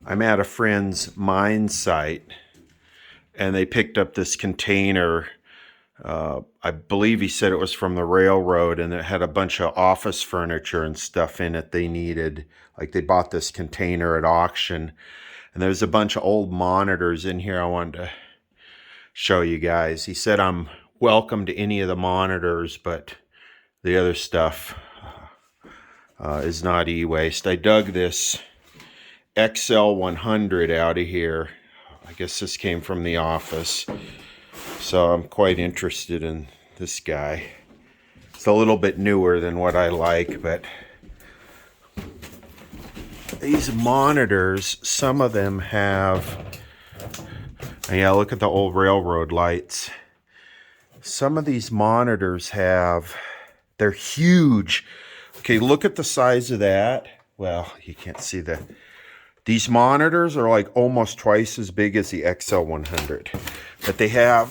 I'm at a friend's mine site, and they picked up this container. I believe he said it was from the railroad, and it had a bunch of office furniture and stuff in it they needed. Like, they bought this container at auction, and there's a bunch of old monitors in here I wanted to show you guys. He said I'm welcome to any of the monitors, but the other stuff is not e-waste. I dug this XL100 out of here. I guess this came from the office, so I'm quite interested in this guy. It's a little bit newer than what I like, but these monitors, some of them have, yeah, look at the old railroad lights. Some of these monitors have, they're huge. Okay, look at the size of that. Well, you can't see that. These monitors are like almost twice as big as the XL100. But they have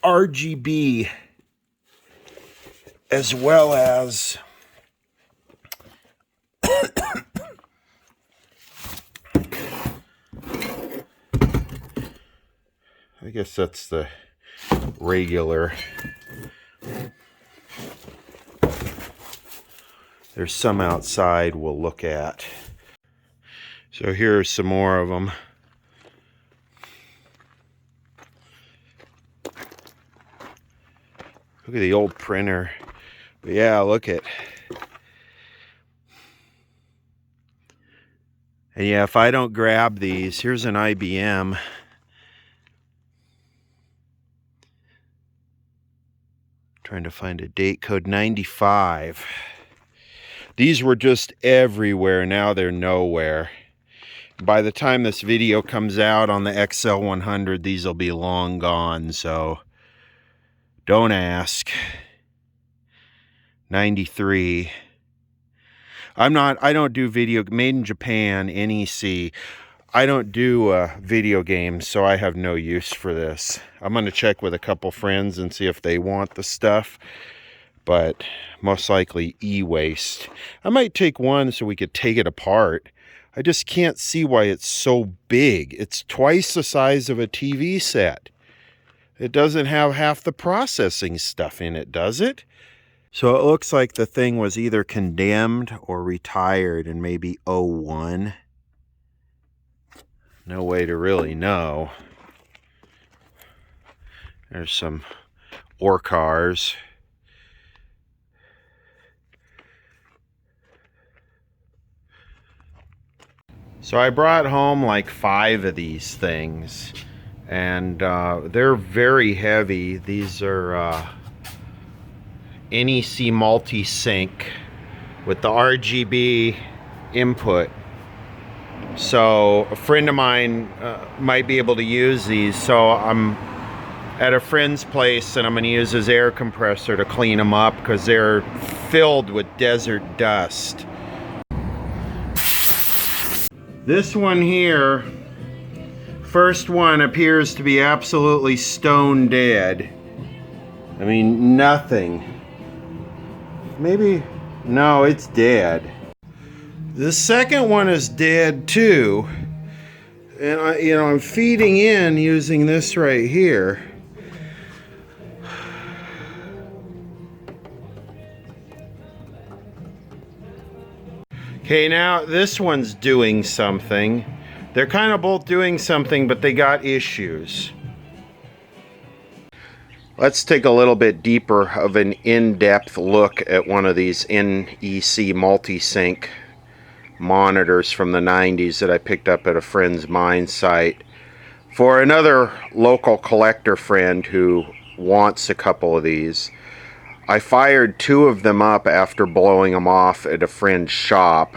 RGB as well as I guess that's the regular. There's some outside we'll look at. So here are some more of them. Look at the old printer. But yeah, look at. And yeah, if I don't grab these, here's an IBM. Trying to find a date code, 95. These were just everywhere. Now they're nowhere. By the time this video comes out on the XL100, these will be long gone, so don't ask. 93. I don't do video, made in Japan, NEC. I don't do video games, so I have no use for this. I'm going to check with a couple friends and see if they want the stuff, but most likely e-waste. I might take one so we could take it apart. I just can't see why it's so big. It's twice the size of a TV set. It doesn't have half the processing stuff in it, does it? So it looks like the thing was either condemned or retired in maybe '01. No way to really know. There's some ore cars. So I brought home like 5 of these things, and they're very heavy. These are NEC Multisync with the RGB input. So a friend of mine might be able to use these, so I'm at a friend's place and I'm going to use his air compressor to clean them up because they're filled with desert dust. This one here, first one, appears to be absolutely stone dead. I mean, nothing. Maybe, no, it's dead. The second one is dead too, and I'm feeding in using this right here. Okay, now this one's doing something. They're kind of both doing something, but they got issues. Let's take a little bit deeper of an in-depth look at one of these NEC Multisync monitors from the 90s that I picked up at a friend's mine site for another local collector friend who wants a couple of these. I fired 2 of them up after blowing them off at a friend's shop,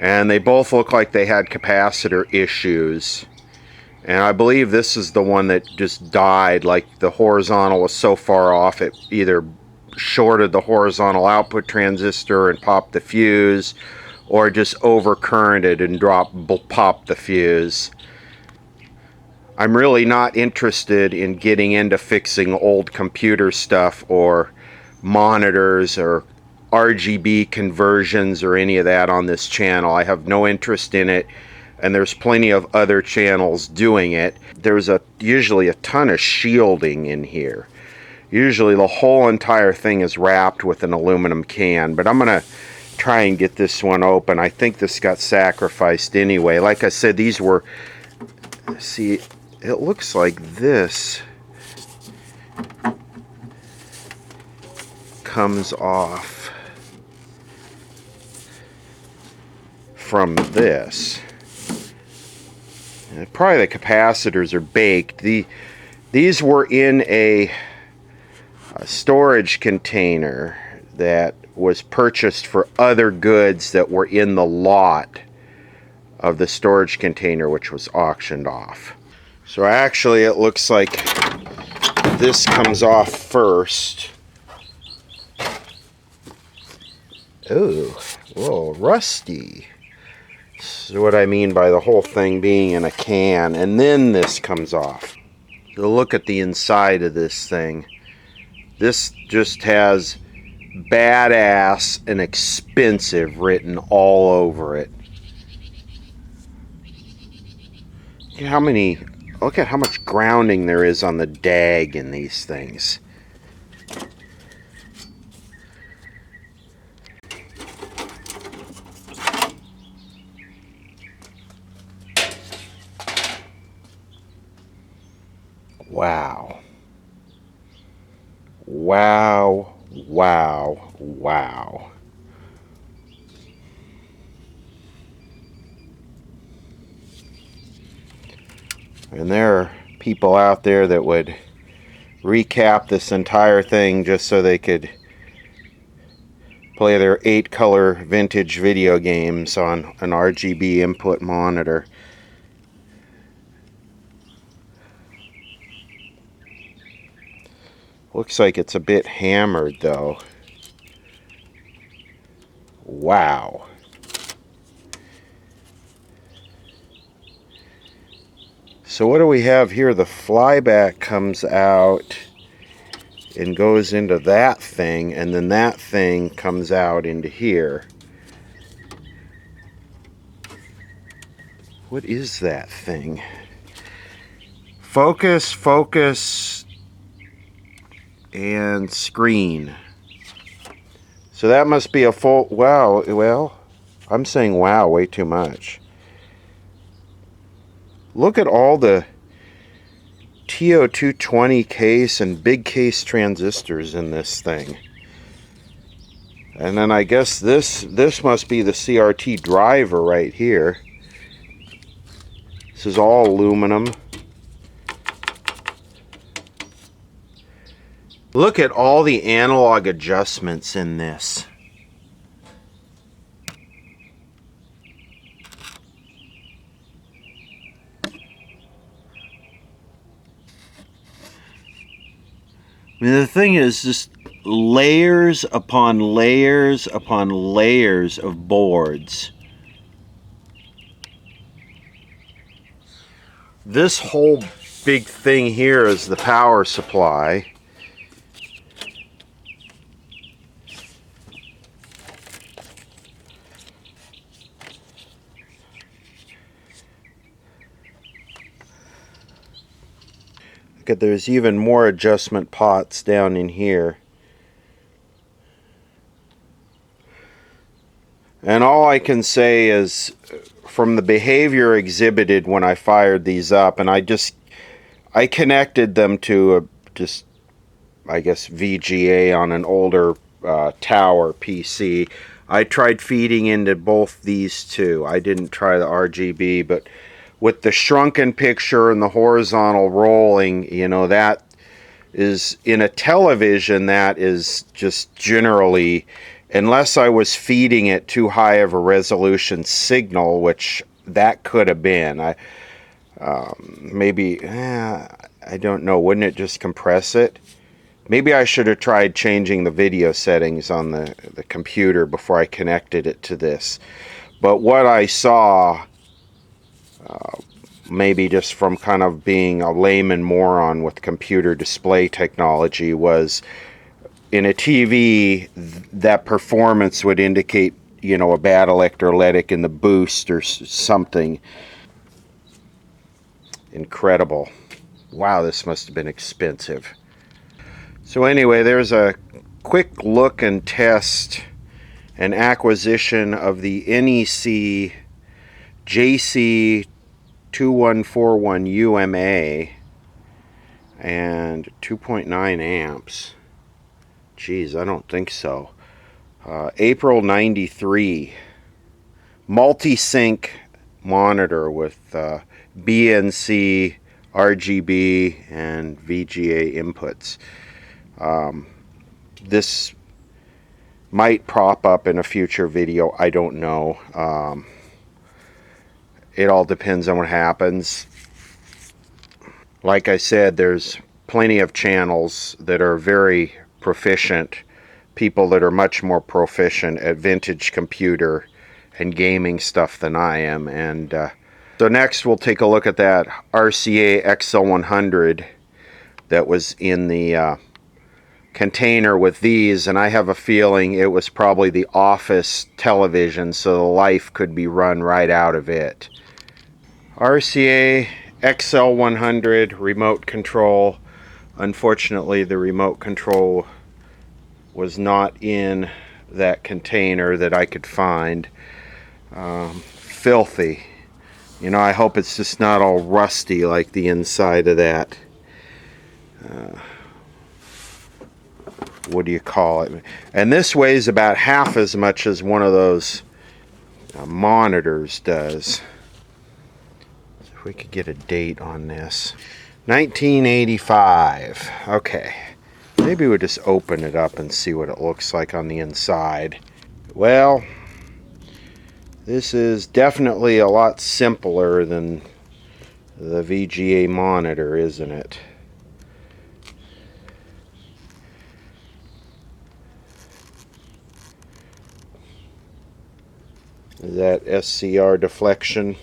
and they both look like they had capacitor issues. And I believe this is the one that just died, like the horizontal was so far off it either shorted the horizontal output transistor and popped the fuse, or just overcurrented and popped the fuse. I'm really not interested in getting into fixing old computer stuff or monitors or RGB conversions or any of that on this channel. I have no interest in it, and there's plenty of other channels doing it. There's usually a ton of shielding in here. Usually the whole entire thing is wrapped with an aluminum can, but I'm gonna try and get this one open. I think this got sacrificed anyway. Like I said, these were, see, it looks like this comes off from this. And probably the capacitors are baked. These were in a storage container that was purchased for other goods that were in the lot of the storage container, which was auctioned off. So actually it looks like this comes off first. Oh, whoa, rusty. This is what I mean by the whole thing being in a can, and then this comes off. So look at the inside of this thing. This just has badass and expensive written all over it. Look at how much grounding there is on the dag in these things. Wow. Wow, wow, wow. And there are people out there that would recap this entire thing just so they could play their 8-color vintage video games on an RGB input monitor. Looks like it's a bit hammered though. Wow. So what do we have here? The flyback comes out and goes into that thing, and then that thing comes out into here. What is that thing? Focus, focus, and screen. So that must be a full, wow, well, I'm saying wow way too much. Look at all the TO220 case and big case transistors in this thing. And then I guess this must be the CRT driver right here. This is all aluminum. Look at all the analog adjustments in this. I mean, the thing is just layers upon layers upon layers of boards. This whole big thing here is the power supply. There's even more adjustment pots down in here. And all I can say is from the behavior exhibited when I fired these up, and I connected them to I guess VGA on an older tower PC. I tried feeding into both these two. I didn't try the RGB, but with the shrunken picture and the horizontal rolling, you know, that is, in a television, that is just generally, unless I was feeding it too high of a resolution signal, which that could have been. I don't know, wouldn't it just compress it? Maybe I should have tried changing the video settings on the computer before I connected it to this. But what I saw, maybe just from kind of being a layman moron with computer display technology, was in a TV, that performance would indicate, you know, a bad electrolytic in the boost or something. Incredible. Wow, this must have been expensive. So anyway, there's a quick look and test and acquisition of the NEC JC2141 UMA and 2.9 amps. Geez, I don't think so. April 93. Multisync monitor with BNC, RGB, and VGA inputs. This might prop up in a future video. I don't know. It all depends on what happens. Like I said, there's plenty of channels that are very proficient, people that are much more proficient at vintage computer and gaming stuff than I am. And so next we'll take a look at that RCA XL100 that was in the container with these, and I have a feeling it was probably the office television, so the life could be run right out of it. RCA XL100 remote control. Unfortunately, the remote control was not in that container that I could find. Filthy. You know, I hope it's just not all rusty like the inside of that. What do you call it? And this weighs about half as much as one of those monitors does. So if we could get a date on this. 1985. Okay. Maybe we'll just open it up and see what it looks like on the inside. Well, this is definitely a lot simpler than the VGA monitor, isn't it? Is that SCR deflection?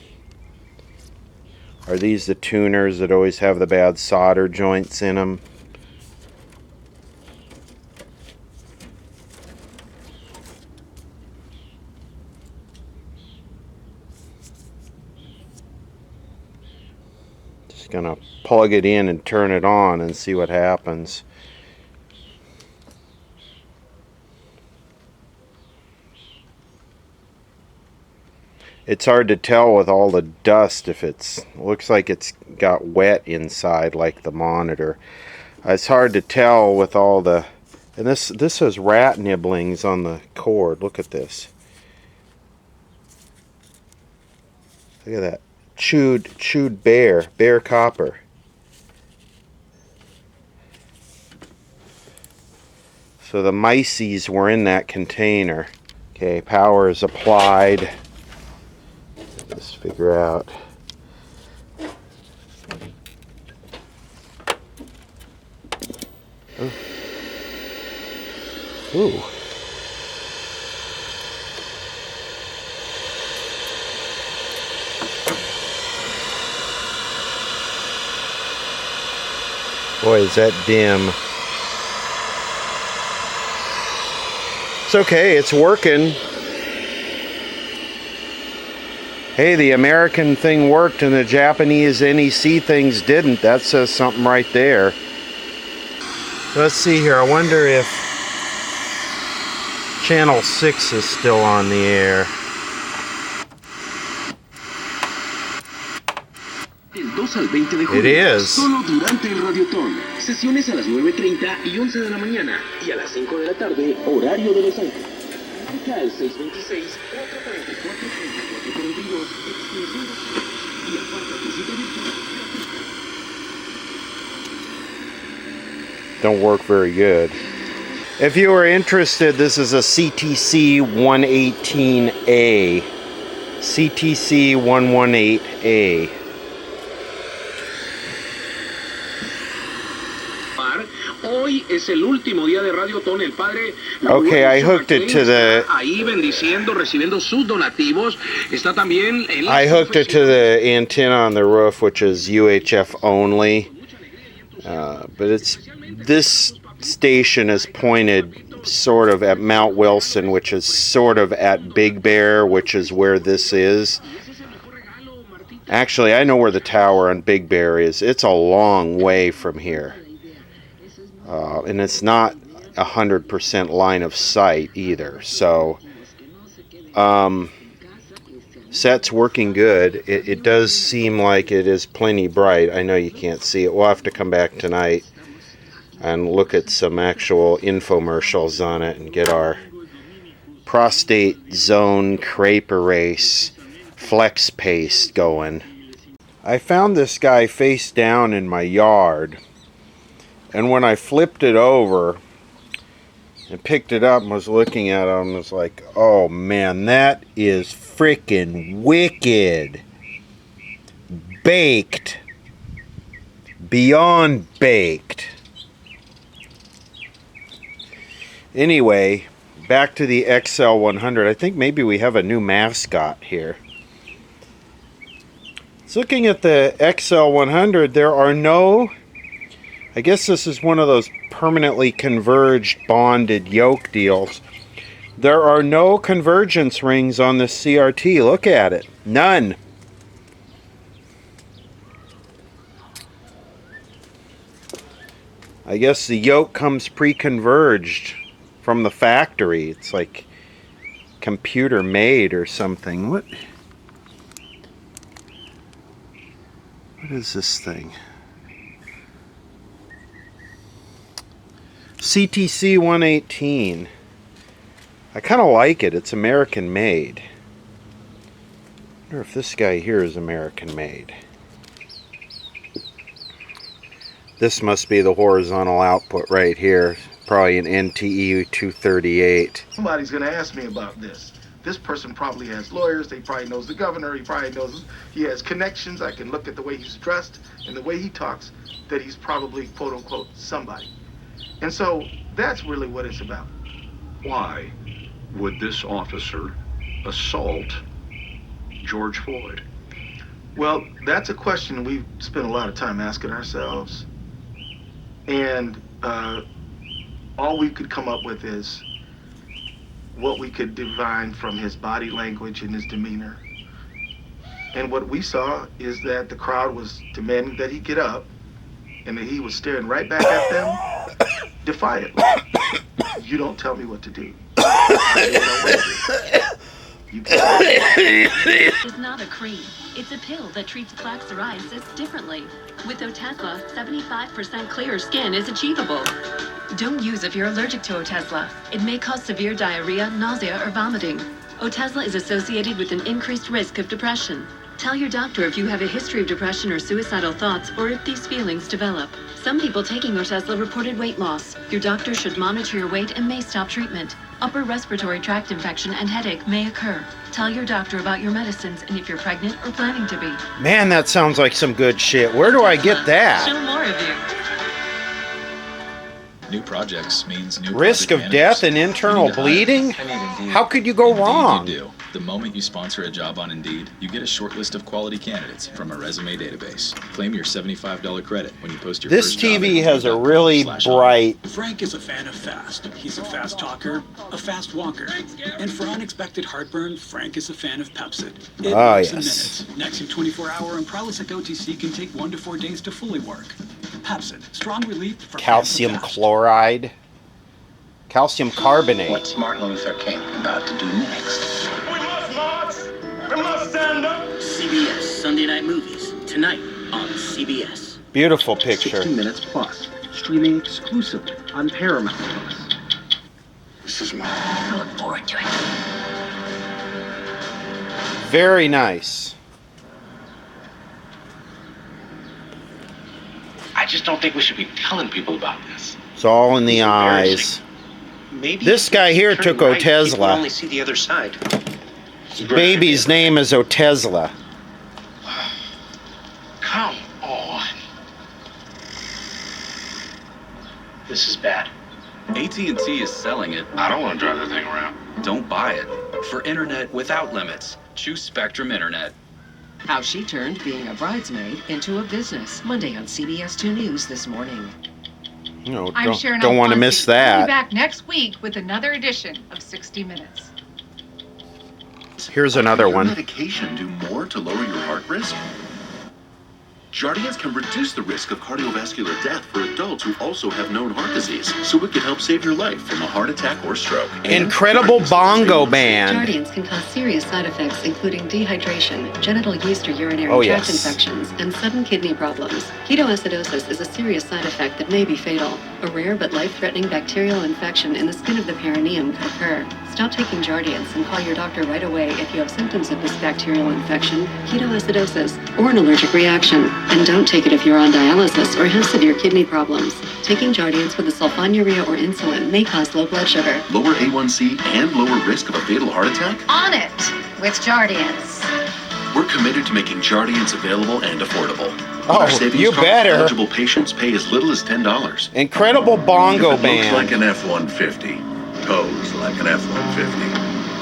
Are these the tuners that always have the bad solder joints in them? Just gonna plug it in and turn it on and see what happens. It's hard to tell with all the dust if looks like it's got wet inside like the monitor. It's hard to tell with all the, and this has rat nibblings on the cord. Look at this. Look at that. Chewed bare copper. So the mices were in that container. Okay, power is applied. Let's figure out. Oh. Ooh. Boy, is that dim. It's okay, it's working. Hey, the American thing worked and the Japanese NEC things didn't. That says something right there. Let's see here. I wonder if channel 6 is still on the air. It is. Solo durante el Radiotón. Sesiones a las 9:30 y 11 de la mañana y a las 5 de la tarde, horario de Los Ángeles. Marca el 626 444 3442 extensión y aparta tu cita virtual. Don't work very good. If you are interested, this is a CTC118A. CTC118A. Hoy es el último día de Radiotón. El padre. Okay, I hooked it to the. Ahí bendiciendo, recibiendo sus donativos. Está también en I hooked it to the antenna on the roof, which is UHF only. But it's this station is pointed sort of at Mount Wilson, which is sort of at Big Bear, which is where this is. Actually, I know where the tower on Big Bear is. It's a long way from here. And it's not 100% line of sight either. So, set's working good. It does seem like it is plenty bright. I know you can't see it. We'll have to come back tonight and look at some actual infomercials on it and get our prostate zone crepe erase flex paste going. I found this guy face down in my yard, and when I flipped it over and picked it up and was looking at him, I was like, oh man, that is freaking wicked. Baked. Beyond baked. Anyway, back to the XL100. I think maybe we have a new mascot here. So looking at the XL100, there are no, I guess this is one of those permanently converged bonded yoke deals. There are no convergence rings on the CRT. Look at it. None. I guess the yoke comes pre-converged from the factory. It's like computer made or something. What is this thing? CTC118. I kind of like it. It's American made. I wonder if this guy here is American made. This must be the horizontal output right here. Probably an NTE 238. Somebody's going to ask me about this. This person probably has lawyers. They probably knows the governor. He probably knows, he has connections. I can look at the way he's dressed and the way he talks, that he's probably, quote unquote, somebody. And so that's really what it's about. Why would this officer assault George Floyd? Well, that's a question we've spent a lot of time asking ourselves. And all we could come up with is what we could divine from his body language and his demeanor. And what we saw is that the crowd was demanding that he get up, and that he was staring right back at them defiantly. You don't tell me what to do. It's not a cream. It's a pill that treats plaque psoriasis differently. With Otezla, 75% clearer skin is achievable. Don't use if you're allergic to Otezla. It may cause severe diarrhea, nausea, or vomiting. Otezla is associated with an increased risk of depression. Tell your doctor if you have a history of depression or suicidal thoughts, or if these feelings develop. Some people taking Otezla reported weight loss. Your doctor should monitor your weight and may stop treatment. Upper respiratory tract infection and headache may occur. Tell your doctor about your medicines and if you're pregnant or planning to be. Man, that sounds like some good shit. Where do I get that? Show more of you. New projects means new Risk of death and internal bleeding? How could you go wrong? Indeed you do. The moment you sponsor a job on Indeed, you get a short list of quality candidates from a resume database. Claim your $75 credit when you post your This first job TV at has a really Indeed.com/on. bright... Frank is a fan of fast. He's a fast talker, a fast walker. And for unexpected heartburn, Frank is a fan of Pepsid. It Ah, works in yes. minutes. Next 24-hour and Prilosec OTC can take 1 to 4 days to fully work. Pepsid, strong relief for Calcium fans of fast. chloride. Calcium carbonate. What's Martin Luther King about to do next? We must march! We must stand up! CBS Sunday Night Movies, tonight on CBS. Beautiful picture. 60 Minutes Plus, streaming exclusively on Paramount Plus. This is mine. I look forward to it. Very nice. I just don't think we should be telling people about this. It's all in the It's eyes. embarrassing. Maybe This guy here turn took right, people Otezla. only see the other side. Baby's name is Otezla. Come on. This is bad. AT&T is selling it. I don't want to drive that thing around. Don't buy it. For internet without limits, choose Spectrum Internet. How she turned being a bridesmaid into a business. Monday on CBS 2 News this morning. No, I'm Sharon don't want to Alfonsi. miss We'll that. be back next week with another edition of 60 Minutes. Here's another one. Medication do more to lower your heart risk? Jardiance can reduce the risk of cardiovascular death for adults who also have known heart disease, so it can help save your life from a heart attack or stroke. Incredible bongo band. Jardiance can cause serious side effects, including dehydration, genital yeast or urinary tract infections, and sudden kidney problems. Ketoacidosis is a serious side effect that may be fatal. A rare but life-threatening bacterial infection in the skin of the perineum could occur. Stop taking Jardiance and call your doctor right away if you have symptoms of this bacterial infection, ketoacidosis, or an allergic reaction. And don't take it if you're on dialysis or have severe kidney problems. Taking Jardiance with a sulfonylurea or insulin may cause low blood sugar. Lower A1C and lower risk of a fatal heart attack? On it with Jardiance. We're committed to making Jardiance available and affordable. Oh, Our savings you card, better. Eligible patients pay as little as $10. Incredible bongo If it looks band. like an F-150, goes like an F-150,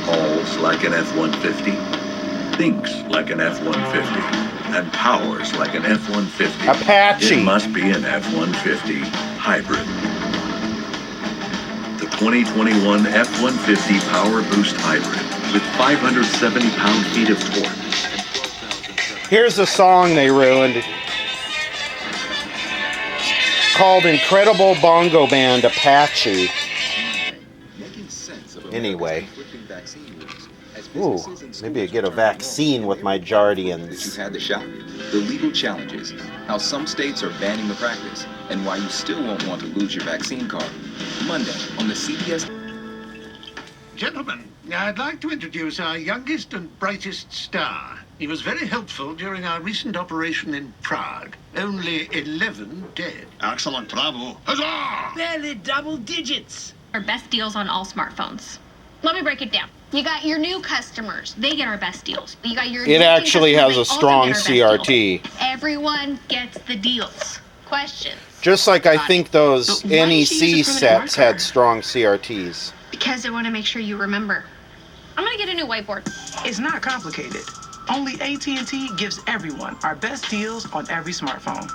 hauls like an F-150, thinks like an F-150, and powers like an F-150. Apache. It must be an F-150 hybrid. The 2021 F-150 Power Boost Hybrid with 570 pound-feet of torque. Here's a song they ruined called Incredible Bongo Band Apache. Anyway. Ooh, maybe I get a vaccine with my Jardians. You've had the shot, the legal challenges, how some states are banning the practice, and why you still won't want to lose your vaccine card. Monday on the CBS. Gentlemen, I'd like to introduce our youngest and brightest star. He was very helpful during our recent operation in Prague. Only 11 dead. Excellent, bravo. Huzzah! Barely double digits. Our best deals on all smartphones. Let me break it down. You got your new customers, they get our best deals. You got your It actually has a also strong get our best CRT. deals. Everyone gets the deals. Questions? Just like I think those But why did you use NEC a sets permanent marker? had strong CRTs. Because I want to make sure you remember. I'm gonna get a new whiteboard. It's not complicated. Only AT&T gives everyone our best deals on every smartphone.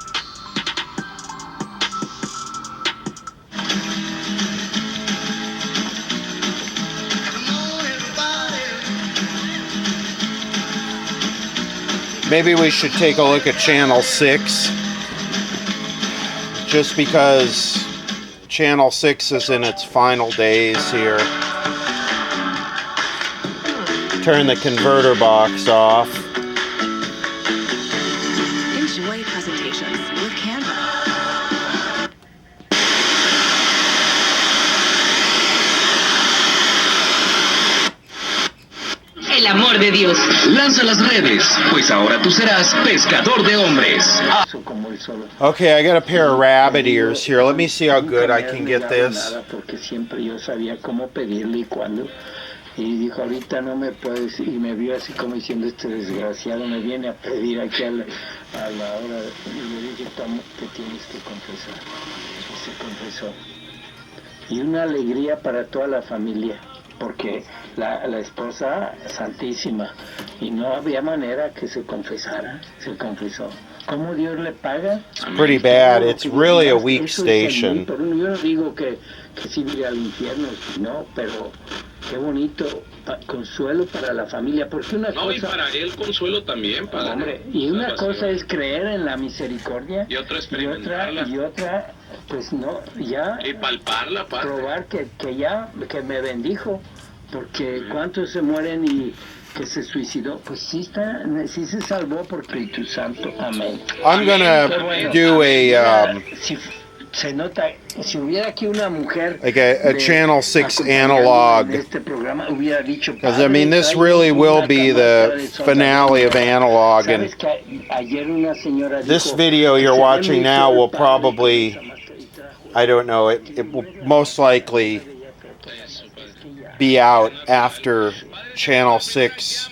Maybe we should take a look at Channel 6. Just because Channel 6 is in its final days here. Turn the converter box off. Enjoy presentations with Canva. El amor de Dios. Lanza las redes, pues ahora tú serás pescador de hombres. Okay, I got a pair of rabbit ears here. Let me see how good I can get this. Porque siempre yo sabía cómo pedirle y cuándo. Y dijo, ahorita no me puedes, y me vio así como diciendo, este desgraciado me viene a pedir aquí a la hora. Y le dije, ¿cómo te tienes que confesar? Y se confesó. Y una alegría para toda la familia, porque la esposa santísima, y no había manera que se confesara, se confesó. ¿Cómo Dios le paga? It's pretty bad. It's really a weak station. Pero yo no digo que sí ir al infierno, no, pero qué bonito consuelo para la familia, porque una cosa... y para él consuelo también, padre. Hombre, y una cosa es creer en la misericordia, y otra experimentarla. Y otra, pues no, ya... Y palparla, padre. Probar que me bendijo, porque cuántos se mueren y... que se suicidó, pues sí se salvó por Espíritu Santo, amén. I'm gonna do a se nota, si hubiera aquí una mujer like a Channel 6 analog, este programa hubiera dicho, because I mean this really will be the finale of analog, and this video you're watching now will probably, I don't know, it will most likely be out after Channel 6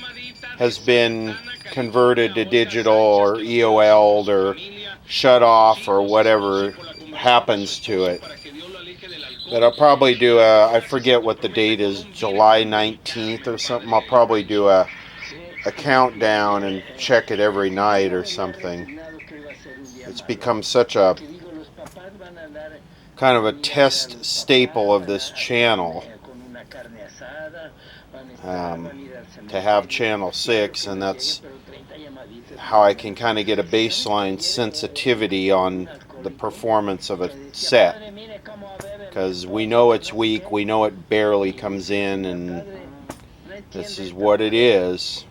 has been converted to digital or EOL'd or shut off or whatever happens to it. But I'll probably do I forget what the date is, July 19th or something. I'll probably do a countdown and check it every night or something. It's become such a kind of a test staple of this channel to have channel 6, and that's how I can kind of get a baseline sensitivity on the performance of a set, because we know it's weak, we know it barely comes in, and this is what it is.